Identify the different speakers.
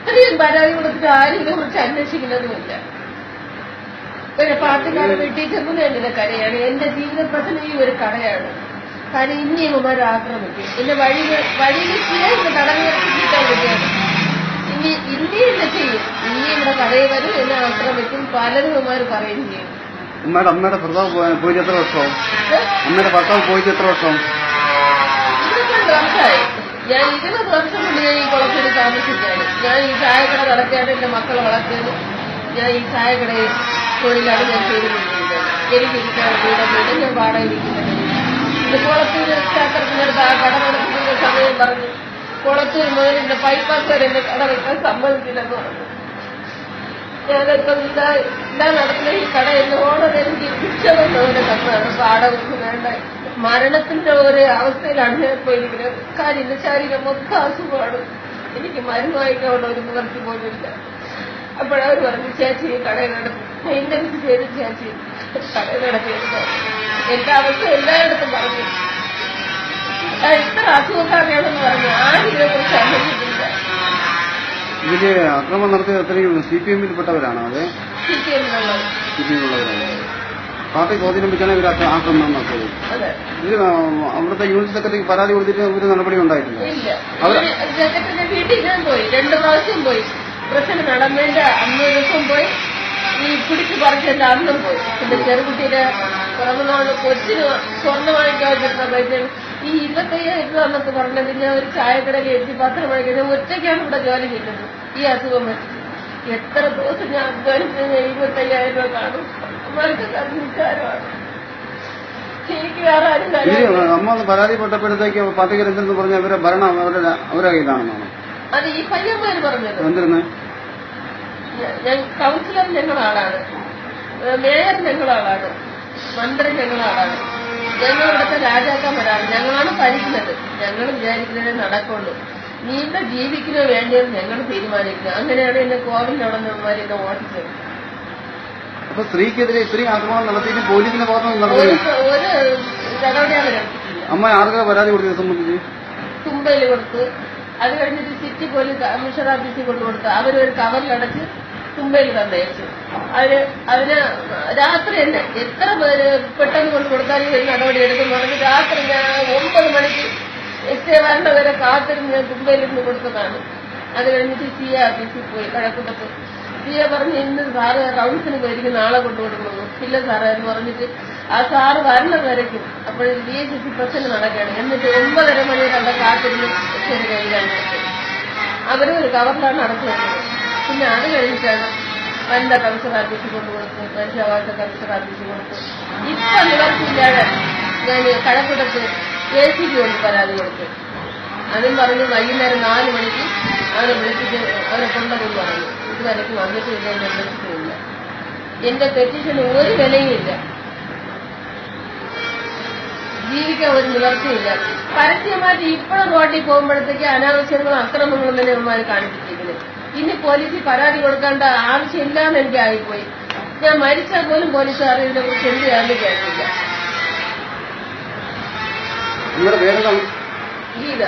Speaker 1: അധികം പരാതി കൊടുത്തിട്ട് ആരും ഇതിനെ കുറിച്ച് അന്വേഷിക്കുന്നതുമില്ല. പിന്നെ പാർട്ടിക്കാരെ വീട്ടിൽ ചെന്നത് എന്റെ കടയാണ്. എന്റെ ജീവിത പ്രശ്നം ഈ ഒരു കടയാണ്. കാര്യം ഇനി ഇവന്മാർ ആക്രമിക്കും. എന്റെ വഴിയിലെത്തിയാൽ ഇവിടെ തടഞ്ഞിട്ടാൻ പറ്റിയാണ്. ഇനി എന്നെ ചെയ്യും. ഇനി ഇവിടെ കടയിൽ വരും, എന്നെ ആക്രമിക്കും. പലരും ഇവന്മാർ പറയുകയും ചെയ്യും.
Speaker 2: അമ്മയുടെ ഭർത്താവ് പോയിട്ട് എത്ര വർഷം? അമ്മയുടെ ഭർത്താവ് പോയിട്ട് എത്ര വർഷം?
Speaker 1: 22 വർഷമായി. ഞാൻ 20 വർഷം കൊണ്ട് ഞാൻ ഈ കുളത്തിൽ താമസിക്കുകയാണ്. ഞാൻ ഈ ചായക്കട നടക്കുകയാണ്. എന്റെ മക്കളെ വളർത്തിയത് ഞാൻ ഈ ചായക്കടയിൽ തൊഴിലാണ് ഞാൻ ചെയ്തുകൊണ്ടിരിക്കുന്നത്. എനിക്കിരിക്കാൻ വീട് ഞാൻ വാടകയിരിക്കുന്നത്. ഇത് കുളത്തൂർ ക്ഷേത്രത്തിനടുത്ത് ആ കട നടത്തുന്ന സമയം പറഞ്ഞു, കുളത്തൂർ മുതൽ എന്റെ ബൈപ്പാസ് വരെ എന്റെ കട വയ്ക്കാൻ സമ്മതിക്കില്ലെന്ന് പറഞ്ഞു. ഞാനിപ്പം ഇതാ നടത്തുന്ന ഈ കട എന്റെ ഓണർ എനിക്ക് ശിക്ഷമെന്നവരെ തന്നാണ്. വാടകയ്ക്ക് വേണ്ട മരണത്തിന്റെ ഒരു അവസ്ഥയിലാണ് ഞാൻ ഇപ്പോൾ ഇരിക്കുന്നത്. കാര്യം എന്റെ ശരീരം മൊത്തം അസുഖമാണ്. എനിക്ക് മരുന്ന് വാങ്ങിക്കാനുള്ള ഒരു നിവർത്തി പോലുമില്ല. അപ്പോഴവർ പറഞ്ഞു, ചേച്ചി കടയിൽ നടത്തും മെയിൻ്റനൻസ് ചെയ്ത് ചേച്ചി കടയിൽ നടത്തിയത്. എന്റെ അവസ്ഥ എല്ലായിടത്തും പറഞ്ഞു. ഇത്ര അസുഖക്കാരെയാണെന്ന് പറഞ്ഞു. ആരും ഇതിനെക്കുറിച്ച് അന്വേഷിച്ചില്ല.
Speaker 2: ഇതില് അക്രമം നടത്തിയത് എത്രയും CPM-ൽപ്പെട്ടവരാണോ? അതെ, CPM-ഉള്ളവരാണ്. പാർട്ടി സ്വാധീനം വെച്ചാണ് ഇവർ ആക്രമണം നടത്തിയത്. ഇത് അവിടുത്തെ യൂണിറ്റ് സെക്രട്ടറിക്ക് പരാതി കൊടുത്തിട്ട് ഒരു നടപടി ഉണ്ടായിട്ടില്ല.
Speaker 1: സെക്രട്ടറിന്റെ വീട്ടിൽ ഞാൻ പോയി 2 പ്രാവശ്യം പോയി. പ്രശ്നം നടന്നതിന്റെ അന്ന് ദിവസം പോയി. ഈ പിടിച്ചു പറിച്ചതിന്റെ അന്നും പോയി. എന്റെ ചെറുകുട്ടിയുടെ പിറന്നാള് കൊച്ചിന് സ്വർണ്ണം വാങ്ങിക്കാൻ പറ്റുന്ന പൈസ ഈ 25,000 എന്നൊക്കെ പറഞ്ഞത് ഞാൻ ഒരു ചായക്കടയിൽ എത്തി പത്രം വാങ്ങിക്കാൻ ഒറ്റയ്ക്കാണ് ഇവിടെ ജോലി ചെയ്യുന്നത്. ഈ അസുഖം എത്ര ദിവസം ഞാൻ അധ്വാനിച്ചത് 25,000 രൂപ കാണും. നിസ്സാരമാണ്. എനിക്ക് വേറെ ആരും
Speaker 2: അമ്മ പരാതിപ്പെട്ടപ്പോഴത്തേക്ക് പാർട്ടിക്കാർ എന്തെന്ന് പറഞ്ഞാൽ ഇവരെ ഭരണം അവരുടെ കയ്യിലാണെന്നാണ്
Speaker 1: അത് ഈ പയ്യന്മാര് പറഞ്ഞത്.
Speaker 2: എന്തിരുന്ന്
Speaker 1: കൗൺസിലർ ഞങ്ങളാളാണ്, മേയർ ഞങ്ങളാളാണ്, മന്ത്രി ഞങ്ങളാളാണ്, ഞങ്ങളിവിടുത്തെ രാജാക്കന്മാരാണ്. ഞങ്ങളാണ് ഭരിക്കുന്നത്. ഞങ്ങൾ വിചാരിക്കുന്നതേ നടക്കുള്ളൂ. നീ ഇവിടെ ജീവിക്കുന്നോ വേണ്ടിയെന്ന് ഞങ്ങൾ തീരുമാനിക്കുന്നത്. അങ്ങനെയാണ് എന്നെ കോവിലവിടെ നിന്മാർ എന്നെ ഓടിച്ചത്.
Speaker 2: അപ്പൊ സ്ത്രീക്കെതിരെ ഇത്രയും ആക്രമണം നടത്തിയിട്ട് പോലീസിന്റെ ഭാഗത്ത്
Speaker 1: ഒരു നടപടിയാണ് നടത്തിയിട്ടില്ല.
Speaker 2: അമ്മ ആർക്കാ പരാതി കൊടുത്തത് സംബന്ധിച്ച്?
Speaker 1: തുമ്പയിൽ കൊടുത്ത്, അത് കഴിഞ്ഞിട്ട് സിറ്റി പോലീസ് കമ്മീഷണർ ഓഫീസിൽ കൊണ്ടുകൊടുത്ത് അവരൊരു കവറിലടച്ച് തുമ്പയിൽ തന്നയച്ചു. അതിന് രാത്രി തന്നെ എത്ര പേര് പെട്ടെന്ന് കൊണ്ട് കൊടുത്താലും ഒരു നടപടി എടുക്കുന്നു പറഞ്ഞ് രാത്രി ഞാൻ 9 മണിക്ക് എസ്റ്റേ വരേണ്ട വരെ കാത്തിരുന്ന് ഞാൻ തുമ്പയിൽ നിന്ന് കൊടുത്തതാണ്. അത് കഴിഞ്ഞിട്ട് CA ഓഫീസിൽ പോയി കഴക്കൂട്ടത്ത്. CA പറഞ്ഞ് ഇന്ന് സാറ് റൗണ്ട്സിന് പോയിരിക്കും, നാളെ കൊണ്ടുകൊടുക്കുന്നു. ഇല്ല സാറ് എന്ന് പറഞ്ഞിട്ട് ആ സാറ് വരണം വരയ്ക്കും. അപ്പോൾ DSSP പ്രശ്നം നടക്കുകയാണ്. എന്നിട്ട് 9:30 മണി വരെ അവിടെ കാത്തിരുന്ന് ശരി കയ്യിലാണ്. അവരും ഒരു കവറിലാണ് അടച്ചു വരുന്നത്. പിന്നെ അത് കഴിഞ്ഞിട്ടാണ് വനിതാ കമ്മീഷണർ ഓഫീസിൽ കൊണ്ടുകൊടുത്ത്, മനുഷ്യാവകാശ കമ്മീഷണർ ഓഫീസിൽ കൊടുത്ത്. ഇപ്പൊ നിവർത്തിയില്ലാതെ ഞാൻ കഴക്കൂട്ടത്ത് ACP കൊണ്ട് പരാതി കൊടുത്തു. അതും പറഞ്ഞു വൈകുന്നേരം 4 മണിക്ക് അവരെ വിളിച്ചിട്ട് അവരെ കൊണ്ടുവന്ന് പറഞ്ഞു. ഇതുവരെയ്ക്ക് വന്നിട്ടില്ല, എന്നെ വിളിച്ചിട്ടില്ല. എന്റെ പെറ്റീഷന് ഒരു വിലയുമില്ല, ജീവിക്കാൻ ഒരു നിവർത്തിയില്ല. പരസ്യമായിട്ട് ഇപ്പോഴും റോഡിൽ പോകുമ്പോഴത്തേക്ക് അനാവശ്യങ്ങളും അക്രമങ്ങളും തന്നെ ഇവന്മാർ കാണിച്ചിരിക്കുന്നത്. ഇനി പോലീസിൽ പരാതി കൊടുക്കേണ്ട ആവശ്യമില്ലാന്ന് എനിക്ക് ആയിപ്പോയി. ഞാൻ മരിച്ചാൽ പോലും പോലീസുകാർ ഇതിനെ കുറിച്ച് എന്ത് ചെയ്യാനും കേട്ടില്ല.
Speaker 2: ഗീത.